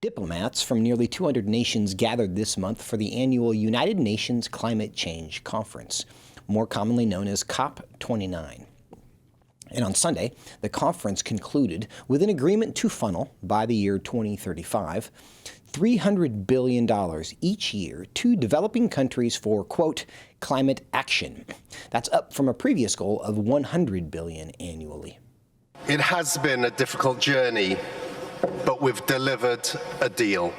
Diplomats from nearly 200 nations gathered this month for the annual United Nations Climate Change Conference, more commonly known as COP29. And on Sunday, the conference concluded with an agreement to funnel, by the year 2035, $300 billion each year to developing countries for, quote, climate action. That's up from a previous goal of $100 billion annually. It has been a difficult journey, but we've delivered a deal.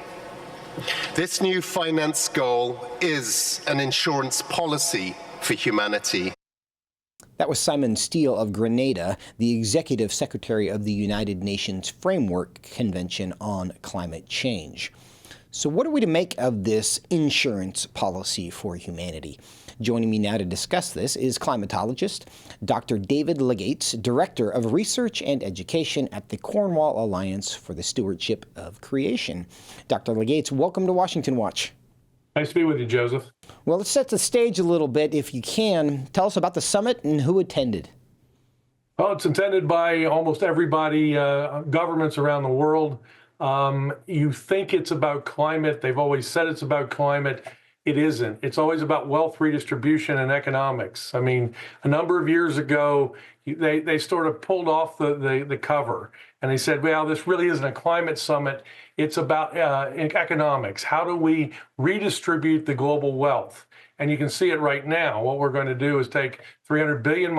This new finance goal is an insurance policy for humanity. That was Simon Steele of Grenada, the Executive Secretary of the United Nations Framework Convention on Climate Change. So what are we to make of this insurance policy for humanity? Joining me now to discuss this is climatologist Dr. David Legates, Director of Research and Education at the Cornwall Alliance for the Stewardship of Creation. Dr. Legates, welcome to Washington Watch. Nice to be with you, Joseph. Well, let's set the stage a little bit, if you can. Tell us about the summit and who attended. Well, it's attended by almost everybody, governments around the world. You think it's about climate. They've always said it's about climate. It isn't. It's always about wealth redistribution and economics. I mean, a number of years ago, they sort of pulled off the cover and they said, well, this really isn't a climate summit. It's about economics. How do we redistribute the global wealth? And you can see it right now. What we're going to do is take $300 billion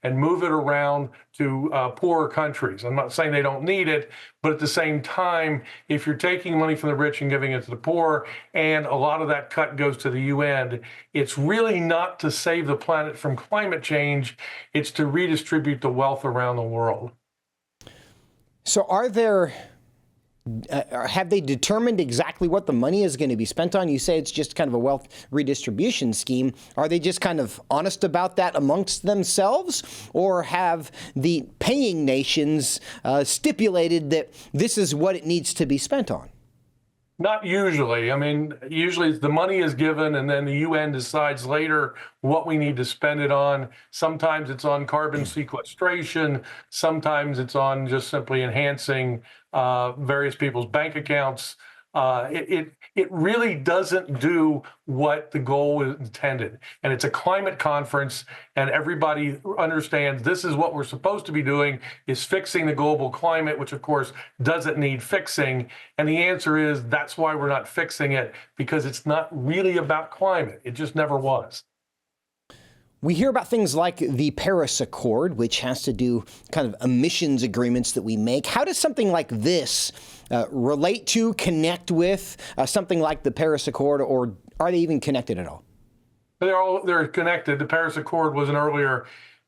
and move it around to poorer countries. I'm not saying they don't need it, but at the same time, if you're taking money from the rich and giving it to the poor, and a lot of that cut goes to the UN, it's really not to save the planet from climate change. It's to redistribute the wealth around the world. So have they determined exactly what the money is going to be spent on? You say it's just kind of a wealth redistribution scheme. Are they just kind of honest about that amongst themselves? Or have the paying nations stipulated that this is what it needs to be spent on? Not usually. I mean, usually the money is given and then the UN decides later what we need to spend it on. Sometimes it's on carbon sequestration. Sometimes it's on just simply enhancing various people's bank accounts. It really doesn't do what the goal is intended. And it's a climate conference, and everybody understands this is what we're supposed to be doing, is fixing the global climate, which of course doesn't need fixing. And the answer is that's why we're not fixing it, because it's not really about climate. It just never was. We hear about things like the Paris Accord, which has to do kind of emissions agreements that we make. How does something like this relate to, connect with something like the Paris Accord, or are they even connected at all? They're connected. The Paris Accord was an earlier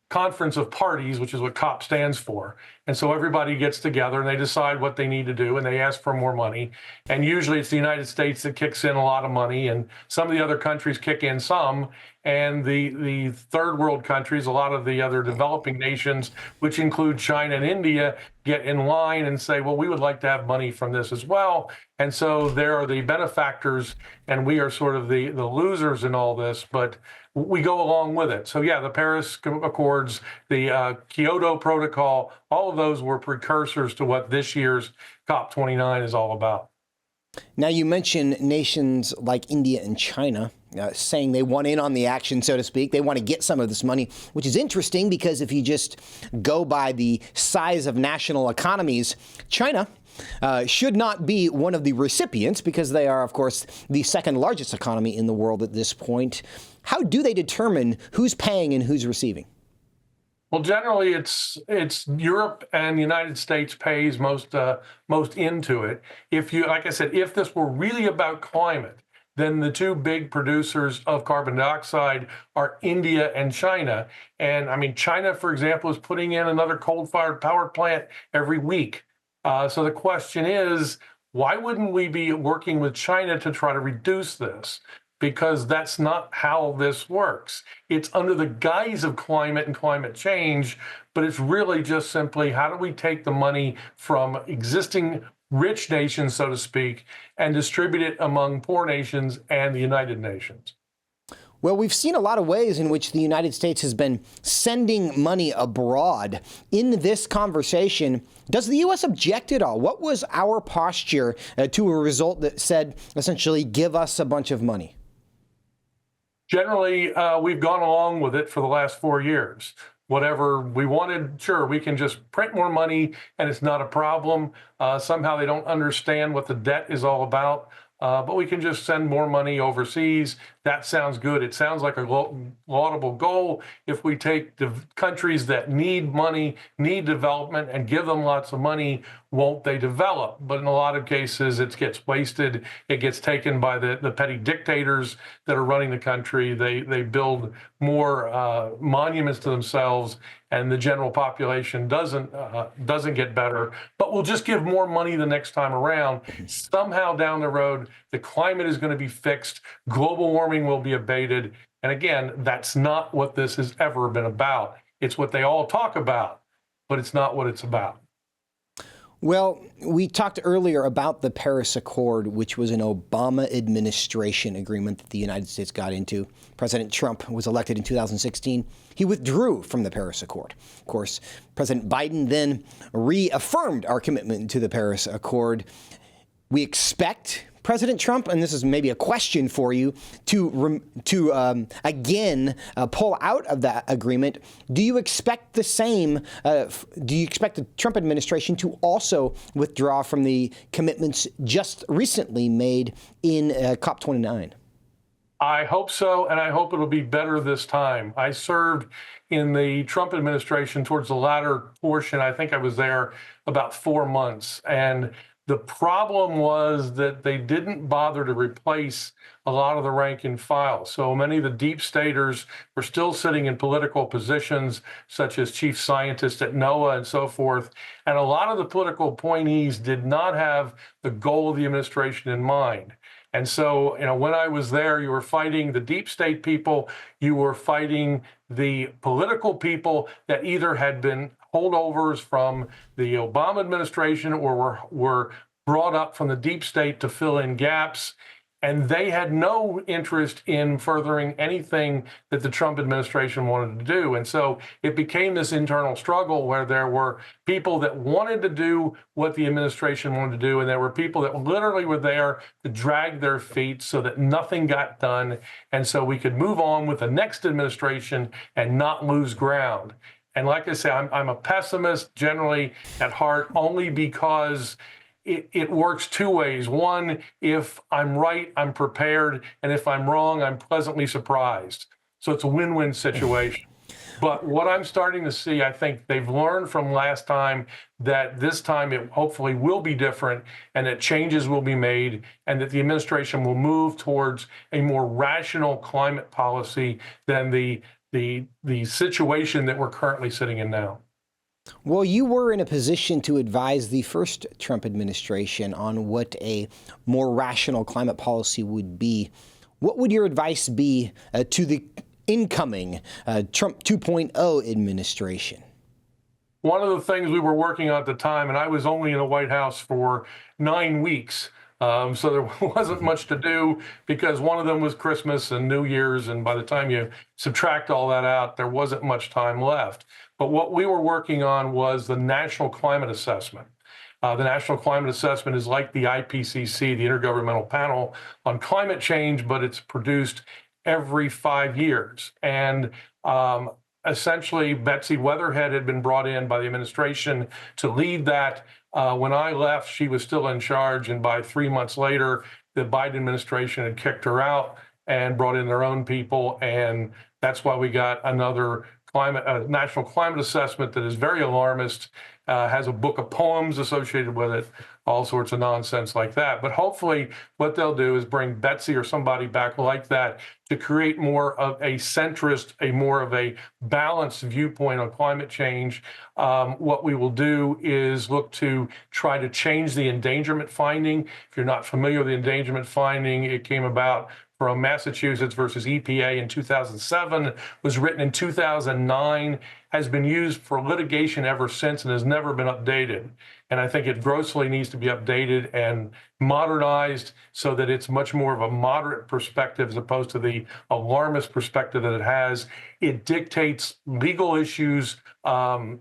conference of parties, which is what COP stands for. And so everybody gets together and they decide what they need to do and they ask for more money. And usually it's the United States that kicks in a lot of money, and some of the other countries kick in some. And the third world countries, a lot of the other developing nations, which include China and India, get in line and say, well, we would like to have money from this as well. And so there are the benefactors, and we are sort of the losers in all this, but we go along with it. So yeah, the Paris Accords, the Kyoto Protocol, all of those were precursors to what this year's COP29 is all about. Now, you mentioned nations like India and China saying they want in on the action, so to speak. They want to get some of this money, which is interesting because if you just go by the size of national economies, China should not be one of the recipients because they are, of course, the second largest economy in the world at this point. How do they determine who's paying and who's receiving? Well, generally, it's Europe and the United States pays most into it. If you, like I said, if this were really about climate, then the two big producers of carbon dioxide are India and China. And I mean, China, for example, is putting in another coal-fired power plant every week. So the question is, why wouldn't we be working with China to try to reduce this? Because that's not how this works. It's under the guise of climate and climate change, but it's really just simply how do we take the money from existing rich nations, so to speak, and distribute it among poor nations and the United Nations. Well, we've seen a lot of ways in which the United States has been sending money abroad. In this conversation, does the U.S. object at all? What was our posture to a result that said, essentially, give us a bunch of money? Generally, we've gone along with it for the last 4 years. Whatever we wanted, sure, we can just print more money and it's not a problem. Somehow they don't understand what the debt is all about. But we can just send more money overseas. That sounds good. It sounds like a laudable goal. If we take the countries that need money, need development, and give them lots of money, won't they develop? But in a lot of cases, it gets wasted. It gets taken by the petty dictators that are running the country. They build more monuments to themselves, and the general population doesn't get better. But we'll just give more money the next time around. Somehow down the road, the climate is going to be fixed. Global warming will be abated. And again, that's not what this has ever been about. It's what they all talk about, but it's not what it's about. Well, we talked earlier about the Paris Accord, which was an Obama administration agreement that the United States got into. President Trump was elected in 2016. He withdrew from the Paris Accord. Of course, President Biden then reaffirmed our commitment to the Paris Accord. We expect President Trump, and this is maybe a question for you, to again pull out of that agreement. Do you expect the same? Do you expect the Trump administration to also withdraw from the commitments just recently made in COP29? I hope so, and I hope it'll be better this time. I served in the Trump administration towards the latter portion. I think I was there about 4 months, and the problem was that they didn't bother to replace a lot of the rank and file. So many of the deep staters were still sitting in political positions, such as chief scientist at NOAA and so forth. And a lot of the political appointees did not have the goal of the administration in mind. And so, when I was there, you were fighting the deep state people, you were fighting the political people that either had been holdovers from the Obama administration or were brought up from the deep state to fill in gaps. And they had no interest in furthering anything that the Trump administration wanted to do. And so it became this internal struggle where there were people that wanted to do what the administration wanted to do, and there were people that literally were there to drag their feet so that nothing got done. And so we could move on with the next administration and not lose ground. And like I say, I'm a pessimist generally at heart, only because it works two ways. One, if I'm right, I'm prepared. And if I'm wrong, I'm pleasantly surprised. So it's a win-win situation. But what I'm starting to see, I think they've learned from last time that this time it hopefully will be different, and that changes will be made, and that the administration will move towards a more rational climate policy than the situation that we're currently sitting in now. Well, you were in a position to advise the first Trump administration on what a more rational climate policy would be. What would your advice be to the incoming Trump 2.0 administration? One of the things we were working on at the time, and I was only in the White House for 9 weeks, so there wasn't much to do because one of them was Christmas and New Year's, and by the time you subtract all that out, there wasn't much time left. But what we were working on was the National Climate Assessment. The National Climate Assessment is like the IPCC, the Intergovernmental Panel on Climate Change, but it's produced every 5 years. And essentially, Betsy Weatherhead had been brought in by the administration to lead that. When I left, she was still in charge, and by 3 months later, the Biden administration had kicked her out and brought in their own people, and that's why we got another national climate assessment that is very alarmist, has a book of poems associated with it, all sorts of nonsense like that. But hopefully what they'll do is bring Betsy or somebody back like that to create more of a centrist, more of a balanced viewpoint on climate change. What we will do is look to try to change the endangerment finding. If you're not familiar with the endangerment finding, it came about from Massachusetts versus EPA in 2007, was written in 2009, has been used for litigation ever since and has never been updated. And I think it grossly needs to be updated and modernized so that it's much more of a moderate perspective as opposed to the alarmist perspective that it has. It dictates legal issues and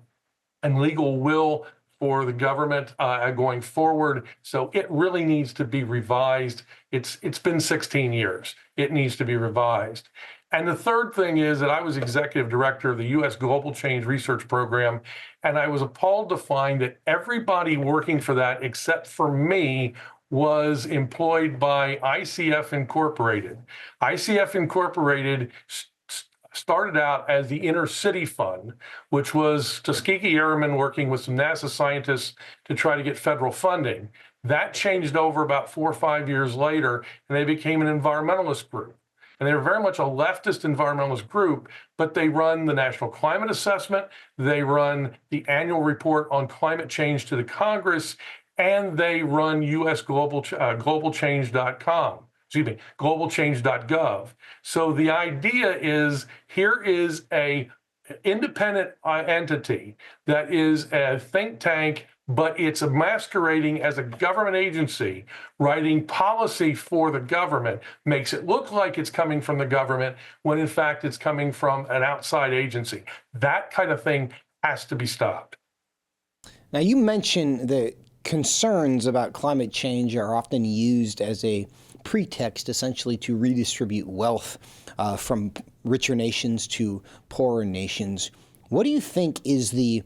legal will for the government going forward. So it really needs to be revised. It's been 16 years. It needs to be revised. And the third thing is that I was executive director of the U.S. Global Change Research Program, and I was appalled to find that everybody working for that, except for me, was employed by ICF Incorporated. ICF Incorporated started out as the Inner City Fund, which was Tuskegee Airmen working with some NASA scientists to try to get federal funding. That changed over about 4 or 5 years later, and they became an environmentalist group. And they were very much a leftist environmentalist group, but they run the National Climate Assessment, they run the annual report on climate change to the Congress, and they run US globalchange.com. globalchange.gov. So the idea is here is a independent entity that is a think tank, but it's masquerading as a government agency, writing policy for the government, makes it look like it's coming from the government when in fact it's coming from an outside agency. That kind of thing has to be stopped. Now, you mentioned that concerns about climate change are often used as a pretext essentially to redistribute wealth from richer nations to poorer nations. What do you think is the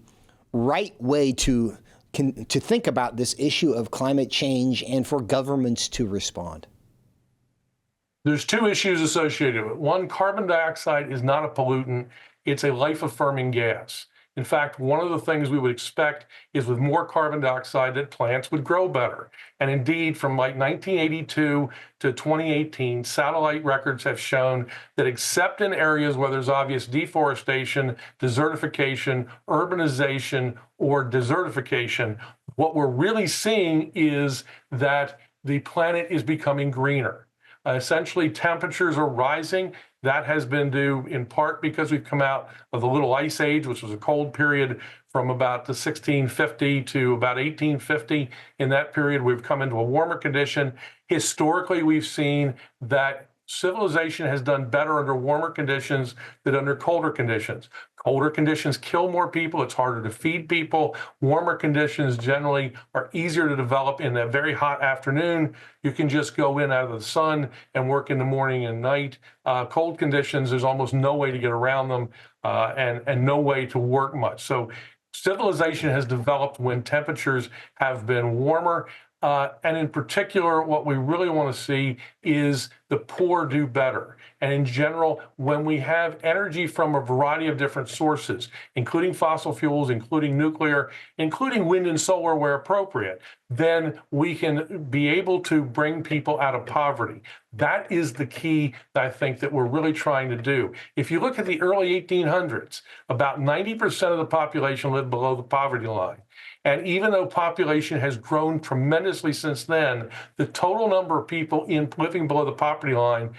right way to think about this issue of climate change and for governments to respond? There's two issues associated with it. One, carbon dioxide is not a pollutant. It's a life-affirming gas. In fact, one of the things we would expect is with more carbon dioxide that plants would grow better. And indeed, from like 1982 to 2018, satellite records have shown that except in areas where there's obvious deforestation, desertification, urbanization, or desertification, what we're really seeing is that the planet is becoming greener. Essentially, temperatures are rising. That has been due in part because we've come out of the Little Ice Age, which was a cold period from about the 1650 to about 1850. In that period, we've come into a warmer condition. Historically, we've seen that civilization has done better under warmer conditions than under colder conditions. Colder conditions kill more people. It's harder to feed people. Warmer conditions generally are easier to develop in a very hot afternoon. You can just go in out of the sun and work in the morning and night. Cold conditions, there's almost no way to get around them and no way to work much. So civilization has developed when temperatures have been warmer. And in particular, what we really want to see is the poor do better. And in general, when we have energy from a variety of different sources, including fossil fuels, including nuclear, including wind and solar where appropriate, then we can be able to bring people out of poverty. That is the key that I think that we're really trying to do. If you look at the early 1800s, about 90% of the population lived below the poverty line. And even though population has grown tremendously since then, the total number of people living below the poverty line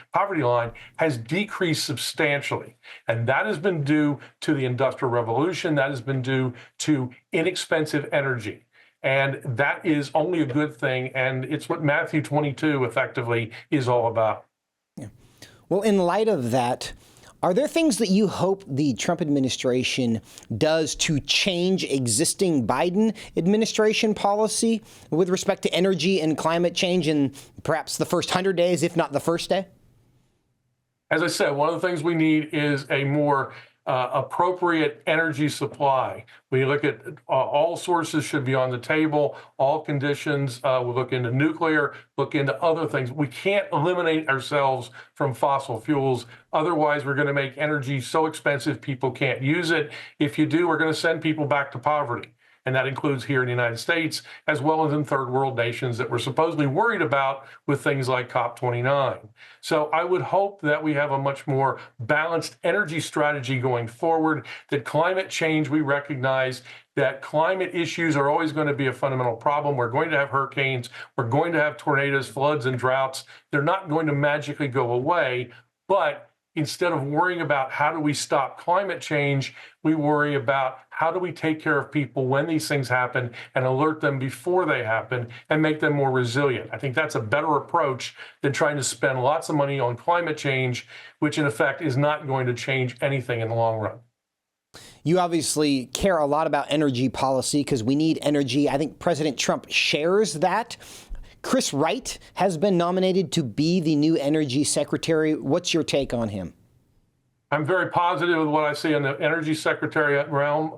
has decreased substantially. And that has been due to the Industrial Revolution. That has been due to inexpensive energy. And that is only a good thing. And it's what Matthew 22 effectively is all about. Yeah. Well, in light of that, are there things that you hope the Trump administration does to change existing Biden administration policy with respect to energy and climate change in perhaps the first 100 days, if not the first day? As I said, one of the things we need is a more appropriate energy supply. We look at all sources should be on the table, all conditions. We look into nuclear, look into other things. We can't eliminate ourselves from fossil fuels. Otherwise, we're going to make energy so expensive people can't use it. If you do, we're going to send people back to poverty. and that includes here in the United States, as well as in third world nations that we're supposedly worried about with things like COP29. So I would hope that we have a much more balanced energy strategy going forward, that climate change, we recognize that climate issues are always going to be a fundamental problem. We're going to have hurricanes, we're going to have tornadoes, floods, and droughts. They're not going to magically go away, but instead of worrying about how do we stop climate change, we worry about how do we take care of people when these things happen and alert them before they happen and make them more resilient. I think that's a better approach than trying to spend lots of money on climate change, which in effect is not going to change anything in the long run. You obviously care a lot about energy policy because we need energy. I think President Trump shares that. Chris Wright has been nominated to be the new energy secretary. What's your take on him? I'm very positive with what I see in the energy secretariat realm.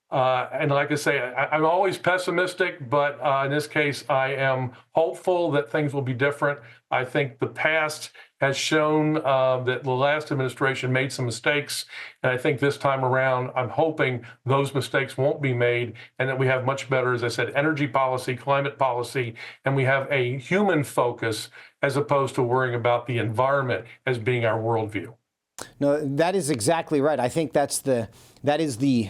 And like I say, I'm always pessimistic, but in this case, I am hopeful that things will be different. I think the past has shown that the last administration made some mistakes. And I think this time around, I'm hoping those mistakes won't be made and that we have much better, as I said, energy policy, climate policy, and we have a human focus as opposed to worrying about the environment as being our worldview. No, that is exactly right. I think that is the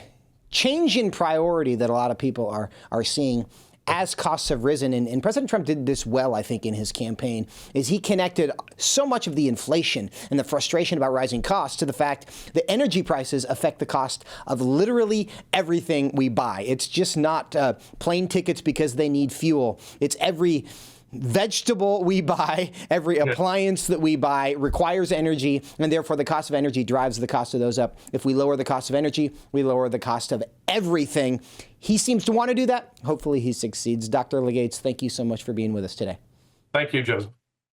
change in priority that a lot of people are seeing as costs have risen. And President Trump did this well, I think, in his campaign, is he connected so much of the inflation and the frustration about rising costs to the fact that energy prices affect the cost of literally everything we buy. It's just not plane tickets because they need fuel. It's every vegetable we buy, every appliance that we buy requires energy, and therefore the cost of energy drives the cost of those up. If we lower the cost of energy, we lower the cost of everything. He seems to want to do that. Hopefully he succeeds. Dr. Legates, thank you so much for being with us today. Thank you, Joseph.